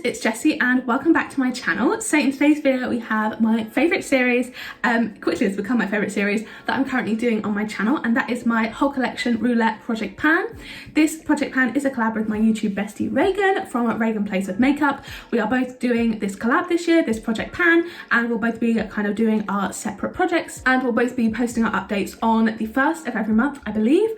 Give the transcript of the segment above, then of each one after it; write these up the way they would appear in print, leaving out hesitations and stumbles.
it's Jessie and welcome back to my channel. So in today's video we have my favourite series, quickly has become my favourite series that I'm currently doing on my channel, and that is my whole collection Roulette project pan. This project pan is a collab with my YouTube bestie Reagan from Reagan Plays With Makeup. We are both doing this collab this year, this project pan, and we'll both be kind of doing our separate projects, and we'll both be posting our updates on the 1st of every month, I believe.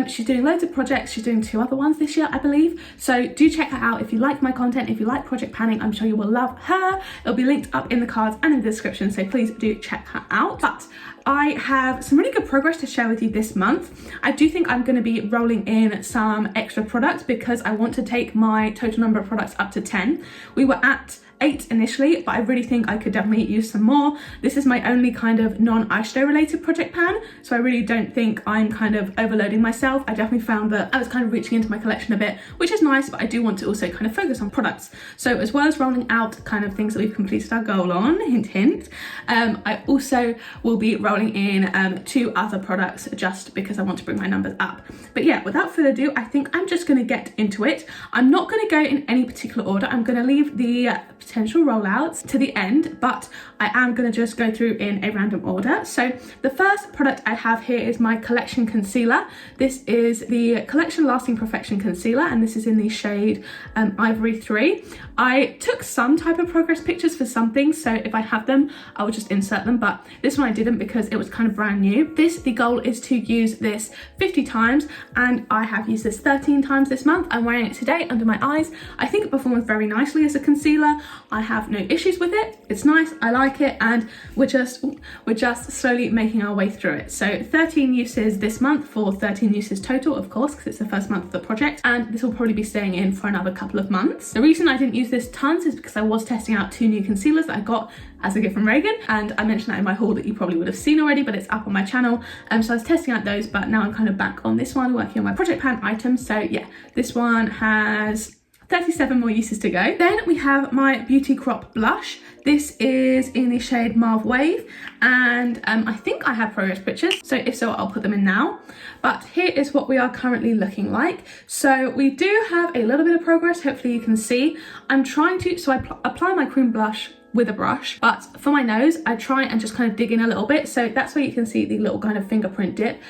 She's doing loads of projects, she's doing 2 other ones this year, I believe, so do check her out if you like my content. If you like project panning, I'm sure you will love her. It'll be linked up in the cards and in the description, so please do check her out. But I have some really good progress to share with you this month. I do think I'm going to be rolling in some extra products because I want to take my total number of products up to 10. We were at 8 initially, but I really think I could definitely use some more. This is my only kind of non-eyeshadow related project pan, so I really don't think I'm kind of overloading myself. I definitely found that I was kind of reaching into my collection a bit, which is nice, but I do want to also kind of focus on products. So as well as rolling out kind of things that we've completed our goal on, hint hint, I also will be rolling in 2 other products just because I want to bring my numbers up. But yeah, without further ado, I think I'm just going to get into it. I'm not going to go in any particular order. I'm going to leave the potential rollouts to the end, but I am going to just go through in a random order. So the first product I have here is my collection concealer. This is the Collection Lasting Perfection Concealer, and this is in the shade Ivory 3. I took some type of progress pictures for some things, so if I have them, I will just insert them, but this one I didn't because it was kind of brand new. The goal is to use this 50 times, and I have used this 13 times this month. I'm wearing it today under my eyes. I think it performs very nicely as a concealer. I have no issues with it. It's nice, I like it, and we're just slowly making our way through it. So 13 uses this month for 13 uses total, of course, because it's the first month of the project, and this will probably be staying in for another couple of months. The reason I didn't use this tons is because I was testing out 2 new concealers that I got as a gift from Reagan, and I mentioned that in my haul that you probably would have seen already, but it's up on my channel. So I was testing out those, but now I'm kind of back on this one, working on my project pan items. So yeah, this one has 37 more uses to go. Then we have my Beauty Crop Blush. This is in the shade Mauve Wave, and I think I have progress pictures, so if so, I'll put them in now. But here is what we are currently looking like. So we do have a little bit of progress, hopefully you can see. I'm trying to, so I apply my cream blush with a brush, but for my nose I try and just kind of dig in a little bit, so that's where you can see the little kind of fingerprint dip,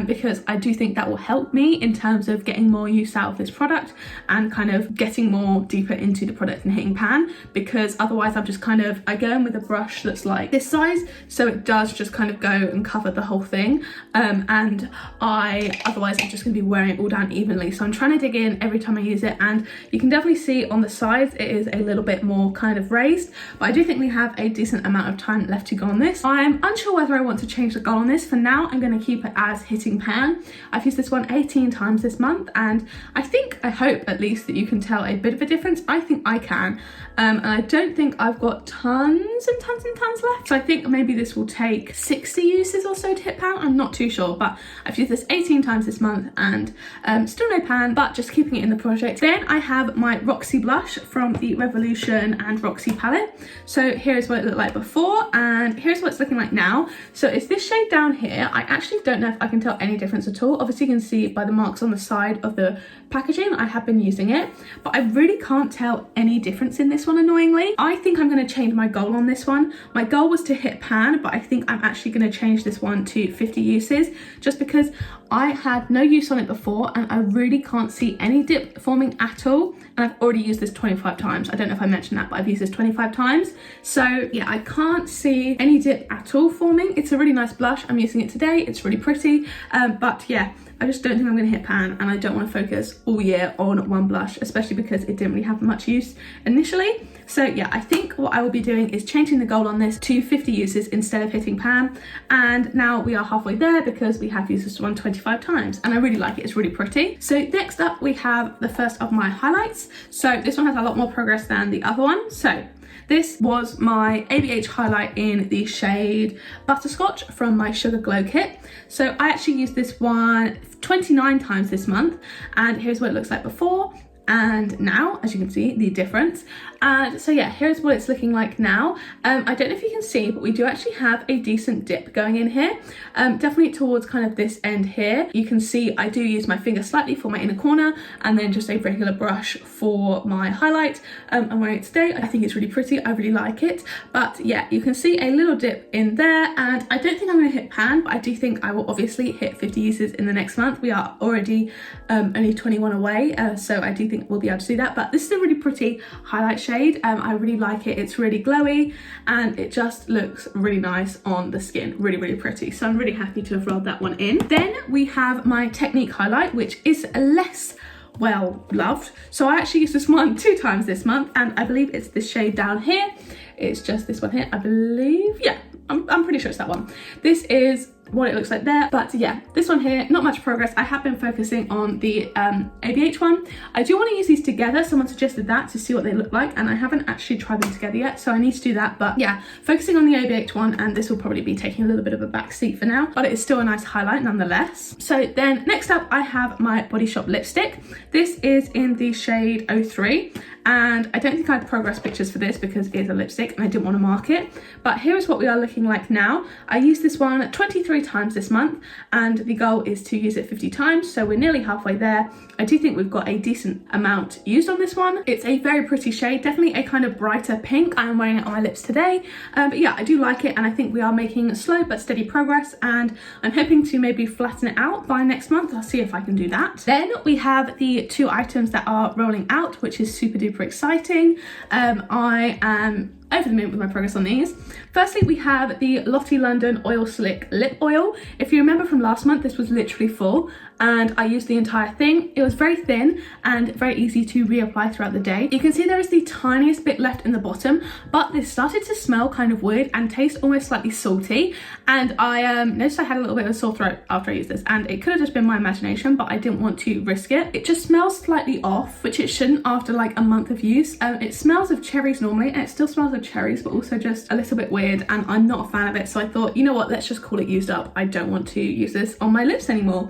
because I do think that will help me in terms of getting more use out of this product and kind of getting more deeper into the product and hitting pan, because otherwise I'm just kind of, I go in with a brush that's like this size, so it does just kind of go and cover the whole thing, and otherwise I'm just going to be wearing it all down evenly. So I'm trying to dig in every time I use it, and you can definitely see on the sides it is a little bit more kind of raised, but I do think we have a decent amount of time left to go on this. I'm unsure whether I want to change the goal on this. For now, I'm going to keep it as hitting pan. I've used this one 18 times this month, and I hope at least that you can tell a bit of a difference. I think I can, and I don't think I've got tons and tons and tons left. So I think maybe this will take 60 uses or so to hit pan. I'm not too sure, but I've used this 18 times this month and still no pan, but just keeping it in the project. Then I have my Roxy blush from the Revolution and Roxy palette. So here's what it looked like before, and here's what it's looking like now. So it's this shade down here. I actually don't know if I can tell any difference at all. Obviously you can see by the marks on the side of the packaging I have been using it, but I really can't tell any difference in this one, annoyingly. I think I'm going to change my goal on this one. My goal was to hit pan, but I think I'm actually going to change this one to 50 uses, just because I had no use on it before and I really can't see any dip forming at all, and I've already used this 25 times. I don't know if I mentioned that, but I've used this 25 times. So yeah, I can't see any dip at all forming. It's a really nice blush. I'm using it today. It's really pretty, but yeah, I just don't think I'm going to hit pan, and I don't want to focus all year on one blush, especially because it didn't really have much use initially. So yeah, I think what I will be doing is changing the goal on this to 50 uses instead of hitting pan, and now we are halfway there because we have used this one 25 times, and I really like it. It's really pretty. So next up we have the first of my highlights. So this one has a lot more progress than the other one. So this was my ABH highlight in the shade Butterscotch from my Sugar Glow kit. So I actually used this one 29 times this month, and here's what it looks like before. and now, as you can see, the difference. And so yeah, here's what it's looking like now. I don't know if you can see, but we do actually have a decent dip going in here, definitely towards kind of this end here. You can see I do use my finger slightly for my inner corner and then just a regular brush for my highlight. I'm wearing it today. I think it's really pretty, I really like it. But yeah, you can see a little dip in there, and I don't think I'm going to hit pan, but I do think I will obviously hit 50 uses in the next month. We are already only 21 away, so I do think we'll be able to do that. But this is a really pretty highlight shade. I really like it. It's really glowy and it just looks really nice on the skin. Really, really pretty. So I'm really happy to have rolled that one in. Then we have my Technique highlight, which is less well loved. So I actually used this one 2 times this month, and I believe it's this shade down here. It's just this one here, I believe. Yeah, I'm pretty sure it's that one. This is what it looks like there. But yeah, this one here, not much progress. I have been focusing on the ABH one. I do want to use these together. Someone suggested that to see what they look like, and I haven't actually tried them together yet, so I need to do that. But yeah, focusing on the ABH one, and this will probably be taking a little bit of a back seat for now, but it is still a nice highlight nonetheless. So then next up, I have my Body Shop lipstick. This is in the shade 03, and I don't think I had progress pictures for this because it is a lipstick and I didn't want to mark it. But here is what we are looking like now. I used this one 23 times this month, and the goal is to use it 50 times, so we're nearly halfway there. I do think we've got a decent amount used on this one. It's a very pretty shade, definitely a kind of brighter pink. I am wearing it on my lips today, but yeah, I do like it, and I think we are making slow but steady progress, and I'm hoping to maybe flatten it out by next month. I'll see if I can do that. Then we have the 2 items that are rolling out, which is super duper exciting. I am over the moon with my progress on these. Firstly, we have the Lotte London Oil Slick Lip Oil. If you remember from last month, this was literally full, and I used the entire thing. It was very thin and very easy to reapply throughout the day. You can see there is the tiniest bit left in the bottom, but this started to smell kind of weird and taste almost slightly salty, and I noticed I had a little bit of a sore throat after I used this, and it could have just been my imagination, but I didn't want to risk it. It just smells slightly off, which it shouldn't after like a month of use. It smells of cherries normally, and it still smells of cherries, but also just a little bit weird, and I'm not a fan of it. So I thought, you know what, let's just call it used up. I don't want to use this on my lips anymore.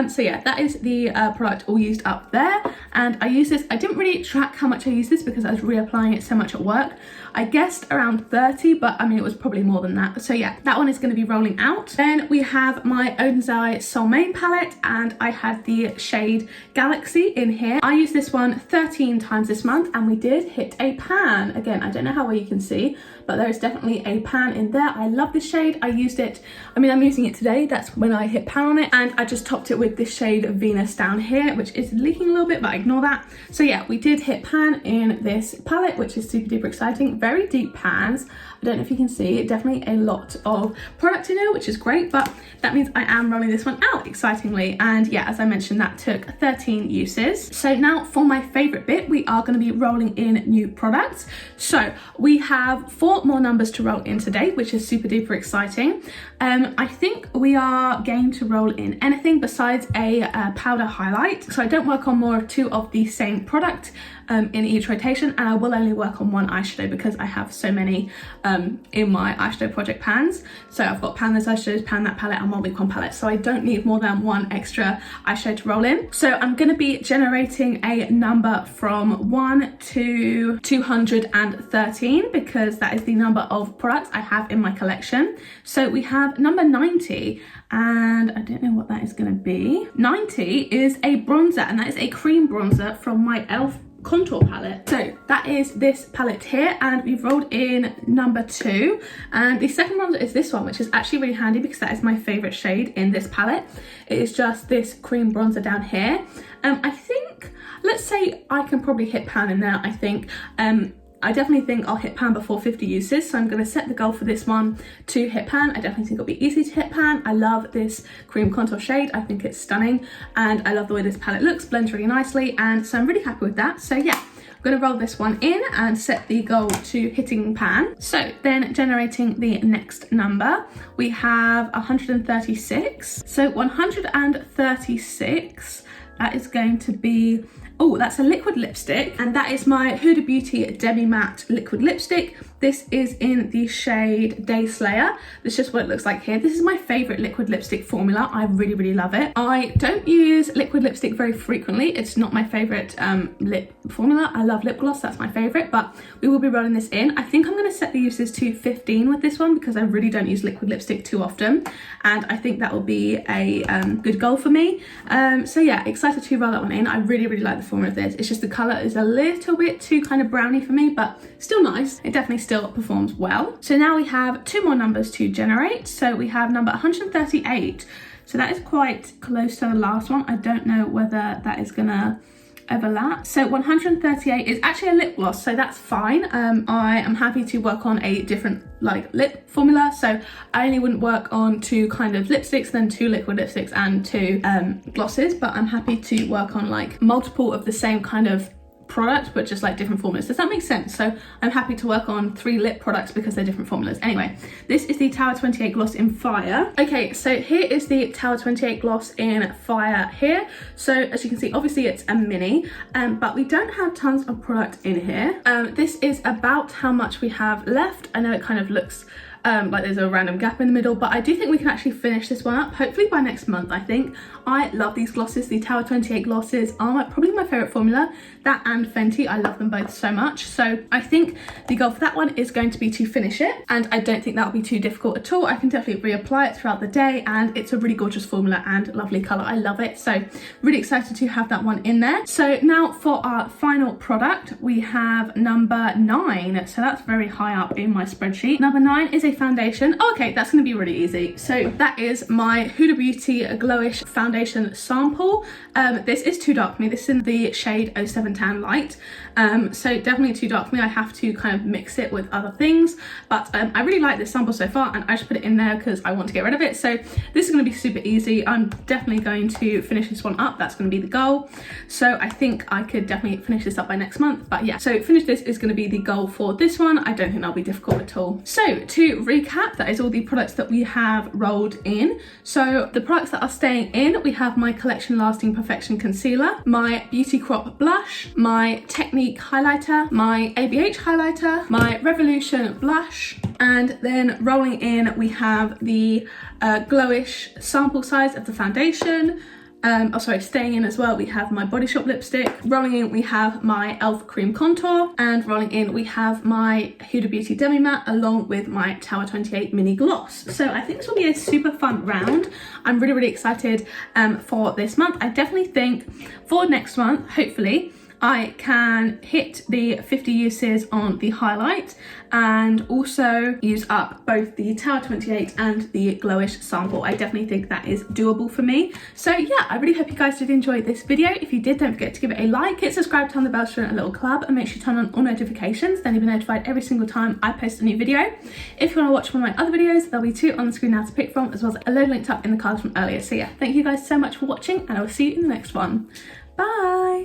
So yeah, that is the product all used up there, and I use this. I didn't really track how much I used this because I was reapplying it so much at work. I guessed around 30, but I mean, it was probably more than that. So yeah, that one is going to be rolling out. Then we have my Onsai Soul Main palette, and I had the shade Galaxy in here. I used this one 13 times this month, and we did hit a pan. Again, I don't know how well you can see, but there is definitely a pan in there. I love this shade. I used it, I mean, I'm using it today. That's when I hit pan on it, and I just topped it with this shade Venus down here, which is leaking a little bit, but ignore that. So yeah, we did hit pan in this palette, which is super duper exciting. Very deep pans. I don't know if you can see, definitely a lot of product in it, which is great, but that means I am rolling this one out excitingly. And yeah, as I mentioned, that took 13 uses. So now for my favorite bit, we are going to be rolling in new products. So we have 4 more numbers to roll in today, which is super duper exciting. I think we are game to roll in anything besides a powder highlight. So I don't work on more of 2 of the same product in each rotation, and I will only work on 1 eyeshadow because I have so many in my eyeshadow project pans. So I've got pan this eyeshadows, pan that palette, and 1 week 1 palette, so I don't need more than 1 extra eyeshadow to roll in. So I'm going to be generating a number from 1 to 213 because that is the number of products I have in my collection. So we have number 90, and I don't know what that is going to be. 90 is a bronzer, and that is a cream bronzer from my e.l.f. contour palette. So that is this palette here, and we've rolled in number 2, and the second bronzer is this one, which is actually really handy because that is my favorite shade in this palette. It is just this cream bronzer down here. I think, let's say I can probably hit pan in there. I definitely think I'll hit pan before 50 uses, so I'm going to set the goal for this one to hit pan. I definitely think it'll be easy to hit pan. I love this cream contour shade. I think it's stunning, and I love the way this palette looks, blends really nicely, and so I'm really happy with that. So yeah, I'm going to roll this one in and set the goal to hitting pan. So then generating the next number, we have 136. So 136, that is going to be Oh, that's a liquid lipstick, and that is my Huda Beauty Demi Matte liquid lipstick. This is in the shade Day Slayer. This is just what it looks like here. This is my favorite liquid lipstick formula. I really love it. I don't use liquid lipstick very frequently. It's not my favorite lip formula. I love lip gloss, that's my favorite, but we will be rolling this in. I think I'm going to set the uses to 15 with this one because I really don't use liquid lipstick too often, and I think that will be a good goal for me. So yeah, excited to roll that one in. I really like the formula of this. It's just the colour is a little bit too kind of browny for me, but still nice. It definitely still performs well. So now we have 2 more numbers to generate. So we have number 138. So that is quite close to the last one. I don't know whether that is gonna overlap. So 138 is actually a lip gloss, so that's fine. I am happy to work on a different like lip formula, so I only wouldn't work on 2 kind of lipsticks, then 2 liquid lipsticks and 2 glosses, but I'm happy to work on like multiple of the same kind of product but just like different formulas. Does that make sense? So I'm happy to work on 3 lip products because they're different formulas. Anyway, this is the Tower 28 gloss in Fire. Okay, so here is the Tower 28 gloss in Fire here. So as you can see, obviously it's a mini, but we don't have tons of product in here. This is about how much we have left. I know it kind of looks like there's a random gap in the middle, but I do think we can actually finish this one up, hopefully by next month. I think I love these glosses. The Tower 28 glosses are probably my favorite formula. That and Fenty, I love them both so much. So I think the goal for that one is going to be to finish it, and I don't think that'll be too difficult at all. I can definitely reapply it throughout the day, and it's a really gorgeous formula and lovely color. I love it. So really excited to have that one in there. So now for our final product, we have number 9. So that's very high up in my spreadsheet. Number 9 is a foundation. Oh, okay, that's going to be really easy. So that is my Huda Beauty Glowish foundation sample. This is too dark for me. This is in the shade 07 Tan Light. So definitely too dark for me. I have to kind of mix it with other things, but I really like this sample so far, and I just put it in there because I want to get rid of it. So this is going to be super easy. I'm definitely going to finish this one up. That's going to be the goal. So I think I could definitely finish this up by next month, but yeah, so finish this is going to be the goal for this one. I don't think that'll be difficult at all. So to recap, that is all the products that we have rolled in. So the products that are staying in, we have my Collection Lasting Perfection Concealer, my Beauty Crop Blush, my Technique Highlighter, my ABH Highlighter, my Revolution Blush, and then rolling in we have the Glowish sample size of the foundation. Staying in as well, we have my Body Shop lipstick. Rolling in, we have my e.l.f. Cream Contour. And rolling in, we have my Huda Beauty Demi Matte along with my Tower 28 Mini Gloss. So I think this will be a super fun round. I'm really excited for this month. I definitely think for next month, hopefully, I can hit the 50 uses on the highlight and also use up both the Tower 28 and the Glowish sample. I definitely think that is doable for me. So yeah, I really hope you guys did enjoy this video. If you did, don't forget to give it a like, hit subscribe, turn the bell to join a little club, and make sure you turn on all notifications, then you'll be notified every single time I post a new video. If you want to watch one of my other videos, there'll be 2 on the screen now to pick from, as well as a load linked up in the cards from earlier. So yeah, thank you guys so much for watching, and I will see you in the next one. Bye!